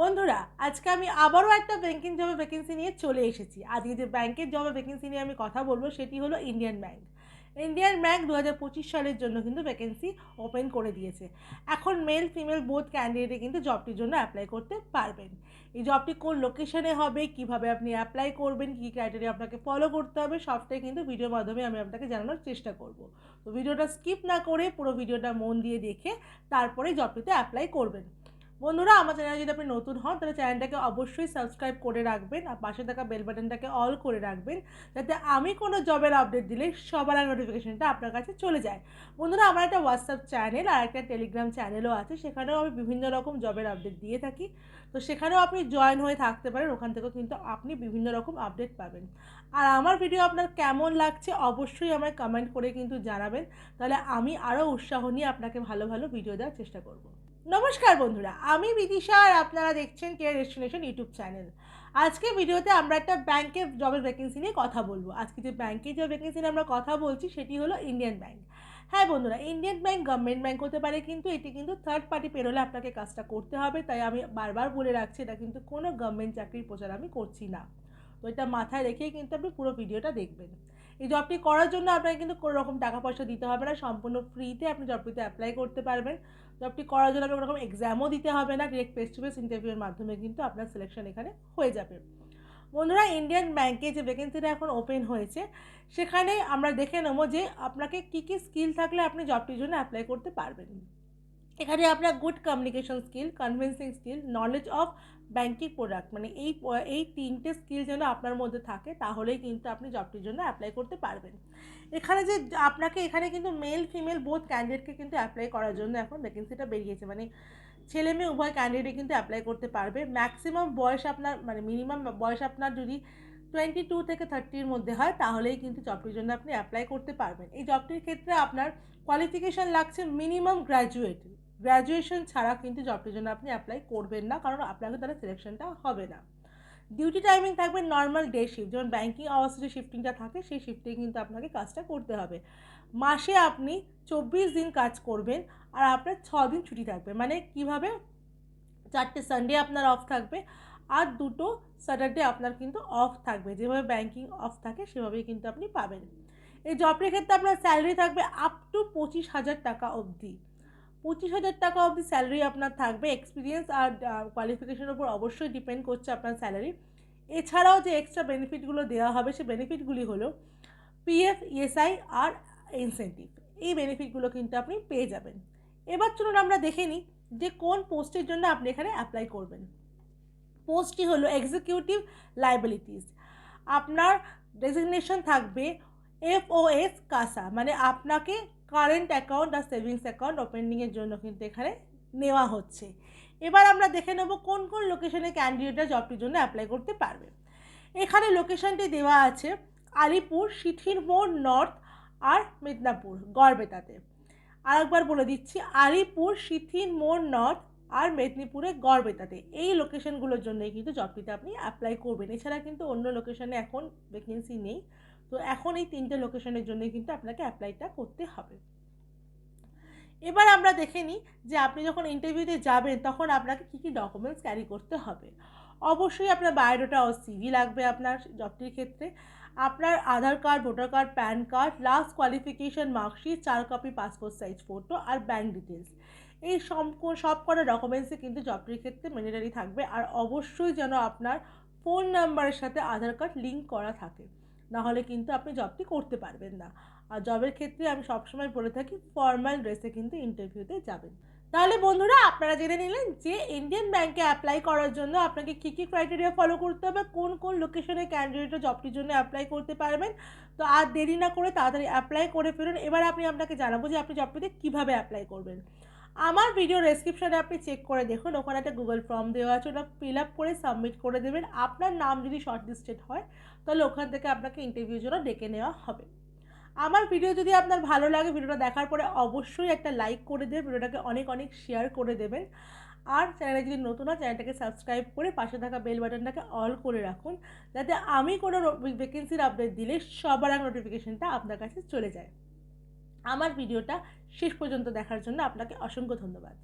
বন্ধুরা, আজকে আমি আবারও একটা ব্যাংকিং জবের ভ্যাকেন্সি নিয়ে চলে এসেছি। আজকে যে ব্যাংকের জবের ভ্যাকেন্সি নিয়ে আমি কথা বলবো সেটি হলো ইন্ডিয়ান ব্যাংক। ইন্ডিয়ান ব্যাংক 2025 সালের জন্য কিন্তু ভ্যাকেন্সি ওপেন করে দিয়েছে। এখন মেল ফিমেল বোথ ক্যান্ডিডেটে কিন্তু জবটির জন্য অ্যাপ্লাই করতে পারবেন। এই জবটি কোন লোকেশনে হবে, কিভাবে আপনি অ্যাপ্লাই করবেন, কী ক্রাইটেরিয়া আপনাকে ফলো করতে হবে, সবটাই কিন্তু ভিডিওর মাধ্যমে আমি আপনাকে জানানোর চেষ্টা করব। তো ভিডিওটা স্কিপ না করে পুরো ভিডিওটা মন দিয়ে দেখে তারপরে জবটিতে অ্যাপ্লাই করবেন। বন্ধুরা, আমার চ্যানেলে যদি আপনি নতুন হন তাহলে চ্যানেলটাকে অবশ্যই সাবস্ক্রাইব করে রাখবেন আর পাশে থাকা বেল বাটনটাকে অল করে রাখবেন, যাতে আমি কোনো জবের আপডেট দিলে সবার আগে নোটিফিকেশনটা আপনার কাছে চলে যায়। বন্ধুরা, আমার একটা হোয়াটসঅ্যাপ চ্যানেল আর একটা টেলিগ্রাম চ্যানেলও আছে, সেখানেও আমি বিভিন্ন রকম জবের আপডেট দিয়ে থাকি। তো সেখানেও আপনি জয়েন হয়ে থাকতে পারেন, ওখান থেকেও কিন্তু আপনি বিভিন্ন রকম আপডেট পাবেন। আর আমার ভিডিও আপনার কেমন লাগছে অবশ্যই আমায় কমেন্ট করে কিন্তু জানাবেন, তাহলে আমি আরও উৎসাহ নিয়ে আপনাকে ভালো ভালো ভিডিও দেওয়ার চেষ্টা করব। নমস্কার বন্ধুরা, আমি বিদিশা আর আপনারা দেখছেন কেয়ার ডেস্টিনেশন ইউটিউব চ্যানেল। আজকে ভিডিওতে আমরা একটা ব্যাংকের জবের ভ্যাকেন্সি নিয়ে কথা বলবো। আজকে যে ব্যাংকের যে ভ্যাকেন্সি নিয়ে আমরা কথা বলছি সেটি হলো ইন্ডিয়ান ব্যাংক। হ্যাঁ বন্ধুরা, ইন্ডিয়ান ব্যাংক গভর্নমেন্ট ব্যাংক হতে পারে, কিন্তু এটি কিন্তু থার্ড পার্টি পেরোলে আপনাকে কাজটা করতে হবে। তাই আমি বারবার বলে রাখছি, এটা কিন্তু কোনো গভর্নমেন্ট চাকরির প্রচার আমি করছি না। তো এটা মাথায় রেখেই কিন্তু আপনি পুরো ভিডিওটা দেখবেন। এই জবটি করার জন্য আপনাকে কিন্তু কোনো রকম টাকা পয়সা দিতে হবে না, সম্পূর্ণ ফ্রিতে আপনি জবটিতে অ্যাপ্লাই করতে পারবেন। জবটি করার জন্য আপনার কোনো রকম এক্সামও দিতে হবে না, ডিরেক্ট ফেস টু ফেস ইন্টারভিউর মাধ্যমে কিন্তু আপনার সিলেকশন এখানে হয়ে যাবে। বন্ধুরা, ইন্ডিয়ান ব্যাংকে যে ভ্যাকেন্সিটা এখন ওপেন হয়েছে সেখানে আমরা দেখে নেবো যে আপনাকে কী কী স্কিল থাকলে আপনি জবটির জন্য অ্যাপ্লাই করতে পারবেন। এখানে আপনার good communication skill, convincing skill, knowledge of banking product, মানে এই তিনটে স্কিল যেন আপনার মধ্যে থাকে, তাহলেই কিন্তু আপনি জবটির জন্য অ্যাপ্লাই করতে পারবেন। এখানে যে আপনাকে এখানে কিন্তু মেল ফিমেল বোথ ক্যান্ডিডেটকে কিন্তু অ্যাপ্লাই করার জন্য এখন ভ্যাকেন্সিটা বেরিয়েছে, মানে ছেলে মেয়ে উভয় ক্যান্ডিডেট কিন্তু অ্যাপ্লাই করতে পারবে। ম্যাক্সিমাম বয়স আপনার, মানে মিনিমাম বয়স আপনার যদি 22 থেকে 30-র মধ্যে হয় তাহলেই কিন্তু জবটির জন্য আপনি অ্যাপ্লাই করতে পারবেন। এই জবটির ক্ষেত্রে আপনার কোয়ালিফিকেশান লাগছে মিনিমাম গ্র্যাজুয়েশন ছাড়া কিন্তু জবটির জন্য আপনি অ্যাপ্লাই করবেন না, কারণ আপনাকে তারা সিলেকশনটা হবে না। ডিউটি টাইমিং থাকবে নর্মাল ডে শিফট, যেমন ব্যাঙ্কিং আওয়ার্স যে শিফটিংটা থাকে সেই শিফটে কিন্তু আপনাকে কাজটা করতে হবে। মাসে আপনি 24 দিন কাজ করবেন আর আপনার 6 দিন ছুটি থাকবে। মানে কিভাবে, 4টে সানডে আপনার অফ থাকবে আর 2টো স্যাটারডে আপনার কিন্তু অফ থাকবে। যেভাবে ব্যাঙ্কিং অফ থাকে সেভাবেই কিন্তু আপনি পাবেন। এই জবটির ক্ষেত্রে আপনার স্যালারি থাকবে আপ টু 25,000 টাকা অবধি। 25,000 টাকা অবধি স্যালারি আপনার থাকবে। এক্সপিরিয়েন্স আর কোয়ালিফিকেশনের উপর অবশ্যই ডিপেন্ড করছে আপনার স্যালারি। এছাড়াও যে এক্সট্রা বেনিফিটগুলো দেওয়া হবে সেই বেনিফিটগুলি হলো পিএফ, ইএসআই আর ইনসেন্টিভ। এই বেনিফিটগুলো কিন্তু আপনি পেয়ে যাবেন। এবার চলুন আমরা দেখে নিই যে কোন পোস্টের জন্য আপনি এখানে অ্যাপ্লাই করবেন। পোস্টটি হলো এক্সিকিউটিভ লায়াবিলিটিস। আপনার ডেজিগনেশন থাকবে এফওএস কাসা, মানে আপনাকে কারেন্ট অ্যাকাউন্ট আর সেভিংস অ্যাকাউন্ট ওপেনিংয়ের জন্য কিন্তু এখানে নেওয়া হচ্ছে। এবার আমরা দেখে নেব কোন কোন লোকেশনে ক্যান্ডিডেটরা জবটির জন্য অ্যাপ্লাই করতে পারবে। এখানে লোকেশনটি দেওয়া আছে আলিপুর, সিথির মোড় নর্থ আর মেদিনীপুর গড়বেতাতে। আরেকবার বলে দিচ্ছি, আলিপুর, সিথির মোড় নর্থ আর মেদিনীপুরে গড়বেতাতে। এই লোকেশনগুলোর জন্যই কিন্তু জবটিতে আপনি অ্যাপ্লাই করবেন। এছাড়া কিন্তু অন্য লোকেশনে এখন ভ্যাকেন্সি নেই। তো এখন এই 3টে লোকেশনের জন্যই কিন্তু আপনাকে অ্যাপ্লাইটা করতে হবে। এবার আমরা দেখে নিই যে আপনি যখন ইন্টারভিউতে যাবেন তখন আপনাকে কী কী ডকুমেন্টস ক্যারি করতে হবে। অবশ্যই আপনার বায়োডাটা ও সিভি লাগবে আপনার জবটির ক্ষেত্রে। আপনার Aadhaar card, voter card, PAN card, last qualification marksheet, 4 copy passport size photo আর ব্যাঙ্ক ডিটেলস। এই সব কটা ডকুমেন্টসই কিন্তু জবটির ক্ষেত্রে ম্যান্ডেটরি থাকবে। আর অবশ্যই যেন আপনার ফোন নাম্বারের সাথে আধার কার্ড লিঙ্ক করা থাকে, নাহলে কিন্তু আপনি জবটি করতে পারবেন না। আর জবের ক্ষেত্রে আমি সবসময় বলে থাকি ফর্মাল ড্রেসে কিন্তু ইন্টারভিউতে যাবেন। তাহলে বন্ধুরা, আপনারা জেনে নিলেন যে ইন্ডিয়ান ব্যাংকে অ্যাপ্লাই করার জন্য আপনাকে কী কী ক্রাইটেরিয়া ফলো করতে হবে, কোন কোন লোকেশনে ক্যান্ডিডেটরা জবটির জন্য অ্যাপ্লাই করতে পারবেন। তো আর দেরি না করে তাড়াতাড়ি অ্যাপ্লাই করে ফেলুন। এবার আপনাকে জানাবো যে আপনি জবটিতে কীভাবে অ্যাপ্লাই করবেন। আমার ভিডিও ডেসক্রিপশানে আপনি চেক করে দেখুন, ওখানে একটা গুগল ফর্ম দেওয়া আছে, ওটা ফিল আপ করে সাবমিট করে দেবেন। আপনার নাম যদি শর্টলিস্টেড হয় তাহলে ওখান থেকে আপনাকে ইন্টারভিউর জন্য ডেকে নেওয়া হবে। আমার ভিডিও যদি আপনার ভালো লাগে, ভিডিওটা দেখার পরে অবশ্যই একটা লাইক করে দেবেন, ভিডিওটাকে অনেক অনেক শেয়ার করে দেবেন। আর চ্যানেলে যদি নতুন হয় চ্যানেলটাকে সাবস্ক্রাইব করে পাশে থাকা বেল বাটনটাকে অল করে রাখুন, যাতে আমি কোনো ভ্যাকেন্সির আপডেট দিলে সবার আগে নোটিফিকেশনটা আপনার কাছে চলে যায়। আমার ভিডিওটা শেষ পর্যন্ত দেখার জন্য আপনাকে অসংখ্য ধন্যবাদ।